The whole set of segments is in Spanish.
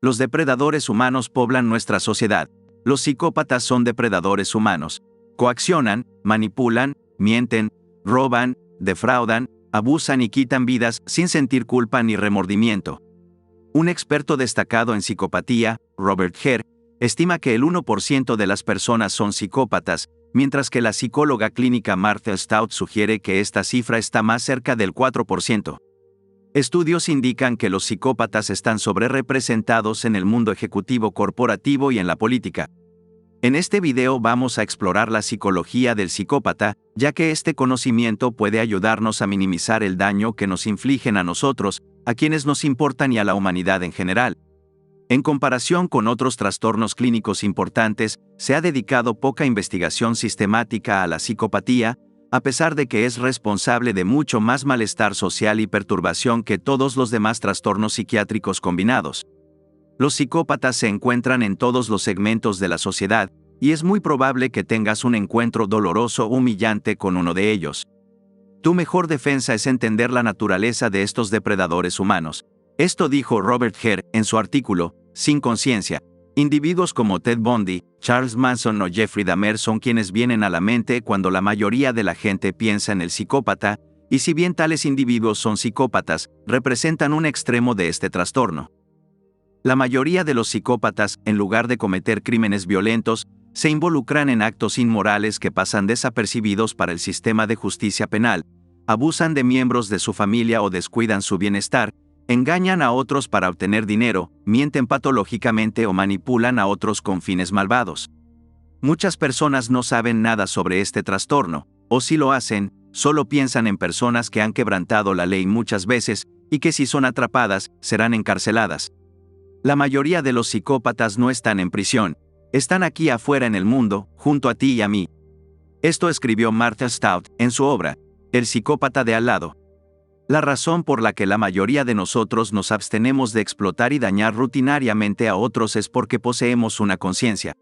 Los depredadores humanos poblan nuestra sociedad. Los psicópatas son depredadores humanos. Coaccionan, manipulan, mienten, roban, defraudan, abusan y quitan vidas sin sentir culpa ni remordimiento. Un experto destacado en psicopatía, Robert Hare, estima que el 1% de las personas son psicópatas, mientras que la psicóloga clínica Martha Stout sugiere que esta cifra está más cerca del 4%. Estudios indican que los psicópatas están sobrerepresentados en el mundo ejecutivo corporativo y en la política. En este video vamos a explorar la psicología del psicópata, ya que este conocimiento puede ayudarnos a minimizar el daño que nos infligen a nosotros, a quienes nos importan y a la humanidad en general. En comparación con otros trastornos clínicos importantes, se ha dedicado poca investigación sistemática a la psicopatía, a pesar de que es responsable de mucho más malestar social y perturbación que todos los demás trastornos psiquiátricos combinados. Los psicópatas se encuentran en todos los segmentos de la sociedad, y es muy probable que tengas un encuentro doloroso o humillante con uno de ellos. Tu mejor defensa es entender la naturaleza de estos depredadores humanos. Esto dijo Robert Hare en su artículo, Sin conciencia. Individuos como Ted Bundy, Charles Manson o Jeffrey Dahmer son quienes vienen a la mente cuando la mayoría de la gente piensa en el psicópata, y si bien tales individuos son psicópatas, representan un extremo de este trastorno. La mayoría de los psicópatas, en lugar de cometer crímenes violentos, se involucran en actos inmorales que pasan desapercibidos para el sistema de justicia penal, abusan de miembros de su familia o descuidan su bienestar, engañan a otros para obtener dinero, mienten patológicamente o manipulan a otros con fines malvados. Muchas personas no saben nada sobre este trastorno, o si lo hacen, solo piensan en personas que han quebrantado la ley muchas veces y que si son atrapadas, serán encarceladas. La mayoría de los psicópatas no están en prisión, están aquí afuera en el mundo, junto a ti y a mí. Esto escribió Martha Stout en su obra, El psicópata de al lado. La razón por la que la mayoría de nosotros nos abstenemos de explotar y dañar rutinariamente a otros es porque poseemos una conciencia.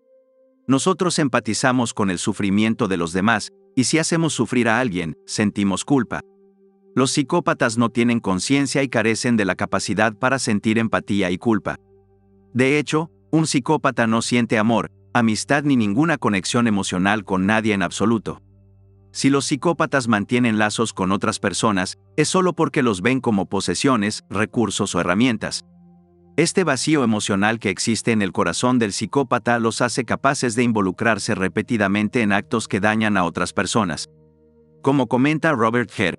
Nosotros empatizamos con el sufrimiento de los demás, y si hacemos sufrir a alguien, sentimos culpa. Los psicópatas no tienen conciencia y carecen de la capacidad para sentir empatía y culpa. De hecho, un psicópata no siente amor, amistad ni ninguna conexión emocional con nadie en absoluto. Si los psicópatas mantienen lazos con otras personas, es solo porque los ven como posesiones, recursos o herramientas. Este vacío emocional que existe en el corazón del psicópata los hace capaces de involucrarse repetidamente en actos que dañan a otras personas. Como comenta Robert Hare,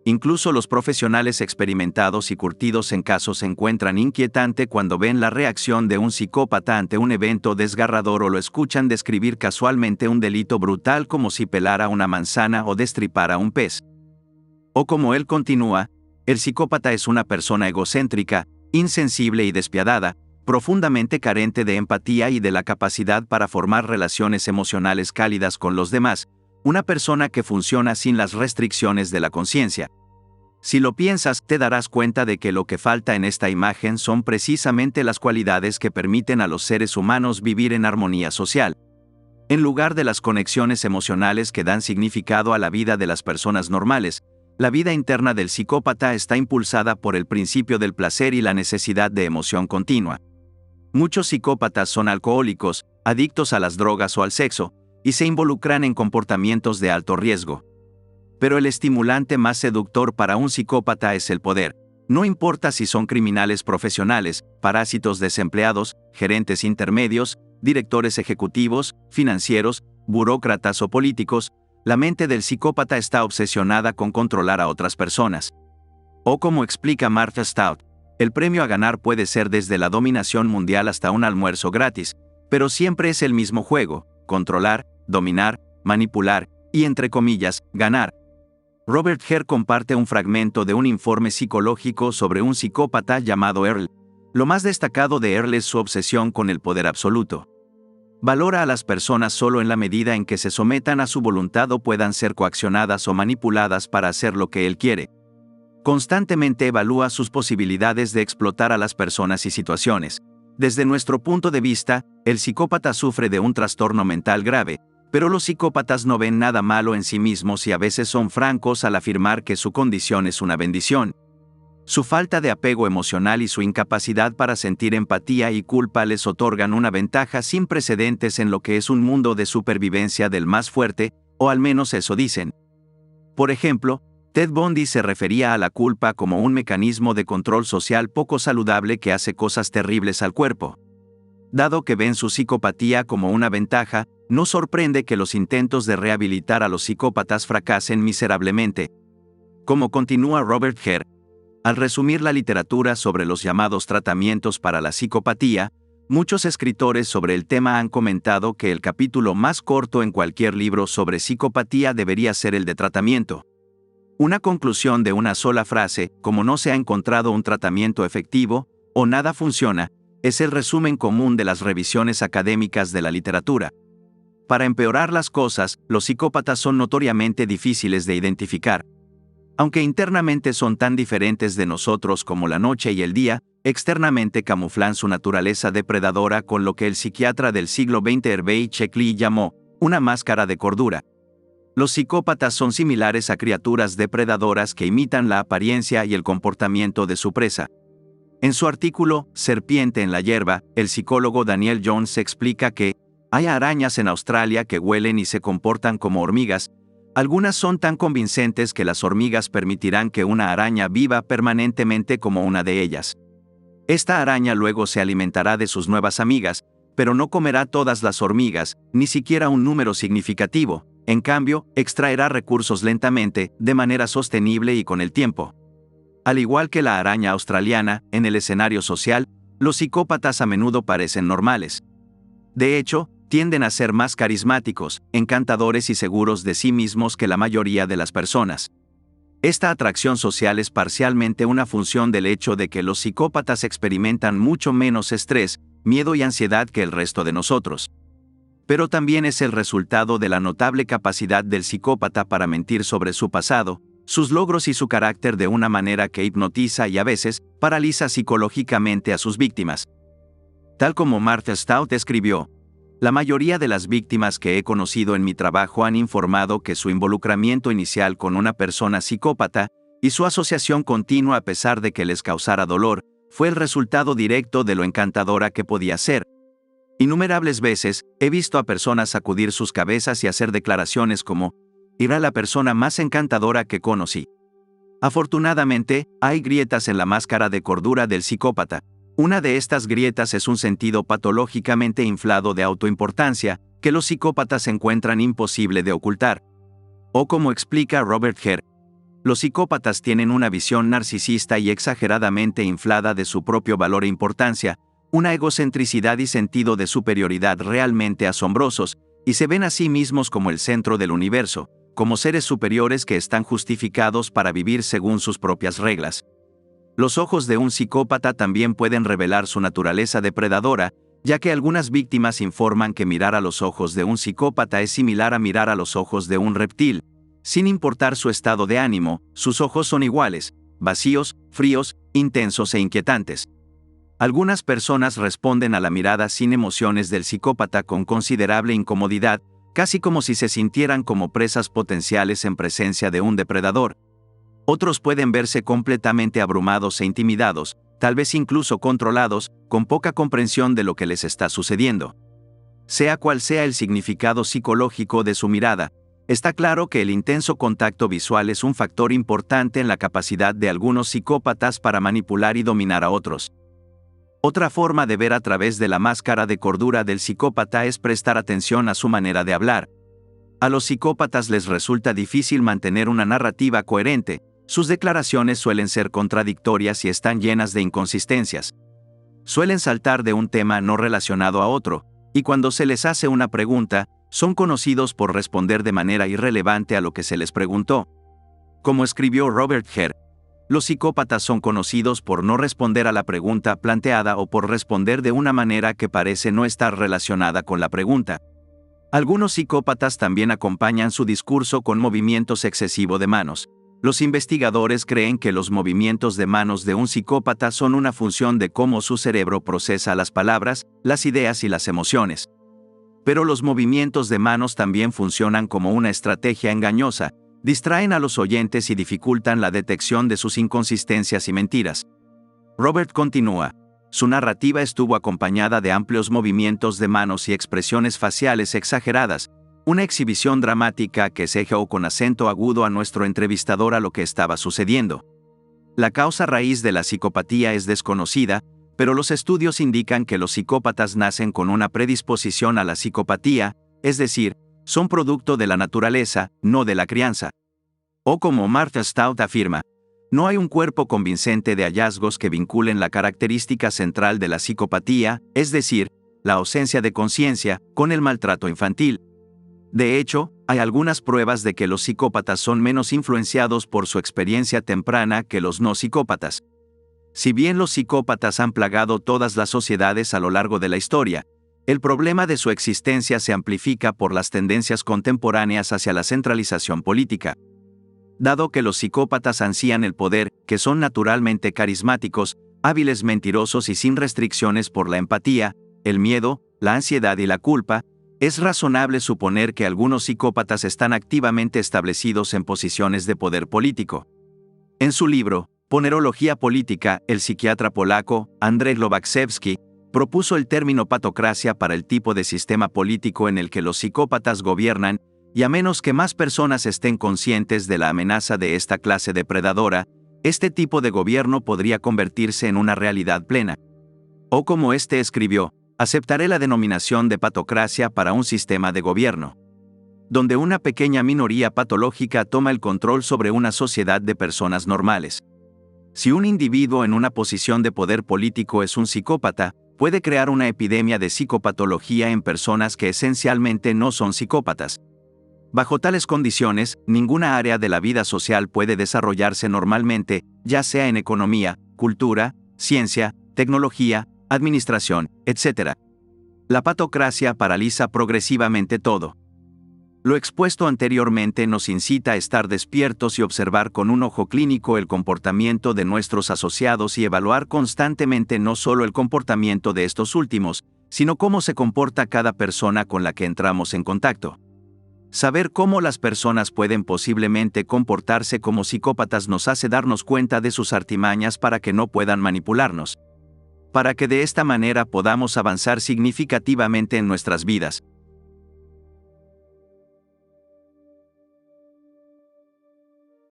incluso los profesionales experimentados y curtidos en casos se encuentran inquietante cuando ven la reacción de un psicópata ante un evento desgarrador o lo escuchan describir casualmente un delito brutal como si pelara una manzana o destripara un pez. O como él continúa, el psicópata es una persona egocéntrica, insensible y despiadada, profundamente carente de empatía y de la capacidad para formar relaciones emocionales cálidas con los demás, una persona que funciona sin las restricciones de la conciencia. Si lo piensas, te darás cuenta de que lo que falta en esta imagen son precisamente las cualidades que permiten a los seres humanos vivir en armonía social. En lugar de las conexiones emocionales que dan significado a la vida de las personas normales, la vida interna del psicópata está impulsada por el principio del placer y la necesidad de emoción continua. Muchos psicópatas son alcohólicos, adictos a las drogas o al sexo, y se involucran en comportamientos de alto riesgo. Pero el estimulante más seductor para un psicópata es el poder. No importa si son criminales profesionales, parásitos desempleados, gerentes intermedios, directores ejecutivos, financieros, burócratas o políticos, la mente del psicópata está obsesionada con controlar a otras personas. O como explica Martha Stout, el premio a ganar puede ser desde la dominación mundial hasta un almuerzo gratis, pero siempre es el mismo juego: controlar, dominar, manipular y, entre comillas, ganar. Robert Hare comparte un fragmento de un informe psicológico sobre un psicópata llamado Earl. Lo más destacado de Earl es su obsesión con el poder absoluto. Valora a las personas solo en la medida en que se sometan a su voluntad o puedan ser coaccionadas o manipuladas para hacer lo que él quiere. Constantemente evalúa sus posibilidades de explotar a las personas y situaciones. Desde nuestro punto de vista, el psicópata sufre de un trastorno mental grave, pero los psicópatas no ven nada malo en sí mismos y a veces son francos al afirmar que su condición es una bendición. Su falta de apego emocional y su incapacidad para sentir empatía y culpa les otorgan una ventaja sin precedentes en lo que es un mundo de supervivencia del más fuerte, o al menos eso dicen. Por ejemplo, Ted Bundy se refería a la culpa como un mecanismo de control social poco saludable que hace cosas terribles al cuerpo. Dado que ven su psicopatía como una ventaja, no sorprende que los intentos de rehabilitar a los psicópatas fracasen miserablemente. Como continúa Robert Hare, al resumir la literatura sobre los llamados tratamientos para la psicopatía, muchos escritores sobre el tema han comentado que el capítulo más corto en cualquier libro sobre psicopatía debería ser el de tratamiento. Una conclusión de una sola frase, como no se ha encontrado un tratamiento efectivo, o nada funciona, es el resumen común de las revisiones académicas de la literatura. Para empeorar las cosas, los psicópatas son notoriamente difíciles de identificar. Aunque internamente son tan diferentes de nosotros como la noche y el día, externamente camuflan su naturaleza depredadora con lo que el psiquiatra del siglo XX Hervé Checkley llamó una máscara de cordura. Los psicópatas son similares a criaturas depredadoras que imitan la apariencia y el comportamiento de su presa. En su artículo, Serpiente en la hierba, el psicólogo Daniel Jones explica que hay arañas en Australia que huelen y se comportan como hormigas. Algunas son tan convincentes que las hormigas permitirán que una araña viva permanentemente como una de ellas. Esta araña luego se alimentará de sus nuevas amigas, pero no comerá todas las hormigas, ni siquiera un número significativo. En cambio, extraerá recursos lentamente, de manera sostenible y con el tiempo. Al igual que la araña australiana, en el escenario social, los psicópatas a menudo parecen normales. De hecho, tienden a ser más carismáticos, encantadores y seguros de sí mismos que la mayoría de las personas. Esta atracción social es parcialmente una función del hecho de que los psicópatas experimentan mucho menos estrés, miedo y ansiedad que el resto de nosotros. Pero también es el resultado de la notable capacidad del psicópata para mentir sobre su pasado, sus logros y su carácter de una manera que hipnotiza y a veces paraliza psicológicamente a sus víctimas. Tal como Martha Stout escribió, la mayoría de las víctimas que he conocido en mi trabajo han informado que su involucramiento inicial con una persona psicópata y su asociación continua a pesar de que les causara dolor, fue el resultado directo de lo encantadora que podía ser. Innumerables veces, he visto a personas sacudir sus cabezas y hacer declaraciones como, era la persona más encantadora que conocí. Afortunadamente, hay grietas en la máscara de cordura del psicópata. Una de estas grietas es un sentido patológicamente inflado de autoimportancia, que los psicópatas encuentran imposible de ocultar. O como explica Robert Hare, los psicópatas tienen una visión narcisista y exageradamente inflada de su propio valor e importancia, una egocentricidad y sentido de superioridad realmente asombrosos, y se ven a sí mismos como el centro del universo, como seres superiores que están justificados para vivir según sus propias reglas. Los ojos de un psicópata también pueden revelar su naturaleza depredadora, ya que algunas víctimas informan que mirar a los ojos de un psicópata es similar a mirar a los ojos de un reptil. Sin importar su estado de ánimo, sus ojos son iguales, vacíos, fríos, intensos e inquietantes. Algunas personas responden a la mirada sin emociones del psicópata con considerable incomodidad, casi como si se sintieran como presas potenciales en presencia de un depredador. Otros pueden verse completamente abrumados e intimidados, tal vez incluso controlados, con poca comprensión de lo que les está sucediendo. Sea cual sea el significado psicológico de su mirada, está claro que el intenso contacto visual es un factor importante en la capacidad de algunos psicópatas para manipular y dominar a otros. Otra forma de ver a través de la máscara de cordura del psicópata es prestar atención a su manera de hablar. A los psicópatas les resulta difícil mantener una narrativa coherente, sus declaraciones suelen ser contradictorias y están llenas de inconsistencias. Suelen saltar de un tema no relacionado a otro, y cuando se les hace una pregunta, son conocidos por responder de manera irrelevante a lo que se les preguntó. Como escribió Robert Hare, los psicópatas son conocidos por no responder a la pregunta planteada o por responder de una manera que parece no estar relacionada con la pregunta. Algunos psicópatas también acompañan su discurso con movimientos excesivos de manos. Los investigadores creen que los movimientos de manos de un psicópata son una función de cómo su cerebro procesa las palabras, las ideas y las emociones. Pero los movimientos de manos también funcionan como una estrategia engañosa, distraen a los oyentes y dificultan la detección de sus inconsistencias y mentiras. Robert continúa. Su narrativa estuvo acompañada de amplios movimientos de manos y expresiones faciales exageradas, una exhibición dramática que sejó con acento agudo a nuestro entrevistador a lo que estaba sucediendo. La causa raíz de la psicopatía es desconocida, pero los estudios indican que los psicópatas nacen con una predisposición a la psicopatía, es decir, son producto de la naturaleza, no de la crianza. O como Martha Stout afirma, no hay un cuerpo convincente de hallazgos que vinculen la característica central de la psicopatía, es decir, la ausencia de conciencia, con el maltrato infantil. De hecho, hay algunas pruebas de que los psicópatas son menos influenciados por su experiencia temprana que los no psicópatas. Si bien los psicópatas han plagado todas las sociedades a lo largo de la historia, el problema de su existencia se amplifica por las tendencias contemporáneas hacia la centralización política. Dado que los psicópatas ansían el poder, que son naturalmente carismáticos, hábiles mentirosos y sin restricciones por la empatía, el miedo, la ansiedad y la culpa, es razonable suponer que algunos psicópatas están activamente establecidos en posiciones de poder político. En su libro, Ponerología política, el psiquiatra polaco, Andrzej Lobaczewski, propuso el término patocracia para el tipo de sistema político en el que los psicópatas gobiernan, y a menos que más personas estén conscientes de la amenaza de esta clase depredadora, este tipo de gobierno podría convertirse en una realidad plena. O como este escribió, aceptaré la denominación de patocracia para un sistema de gobierno, donde una pequeña minoría patológica toma el control sobre una sociedad de personas normales. Si un individuo en una posición de poder político es un psicópata, puede crear una epidemia de psicopatología en personas que esencialmente no son psicópatas. Bajo tales condiciones, ninguna área de la vida social puede desarrollarse normalmente, ya sea en economía, cultura, ciencia, tecnología, administración, etc. La patocracia paraliza progresivamente todo. Lo expuesto anteriormente nos incita a estar despiertos y observar con un ojo clínico el comportamiento de nuestros asociados y evaluar constantemente no solo el comportamiento de estos últimos, sino cómo se comporta cada persona con la que entramos en contacto. Saber cómo las personas pueden posiblemente comportarse como psicópatas nos hace darnos cuenta de sus artimañas para que no puedan manipularnos. Para que de esta manera podamos avanzar significativamente en nuestras vidas,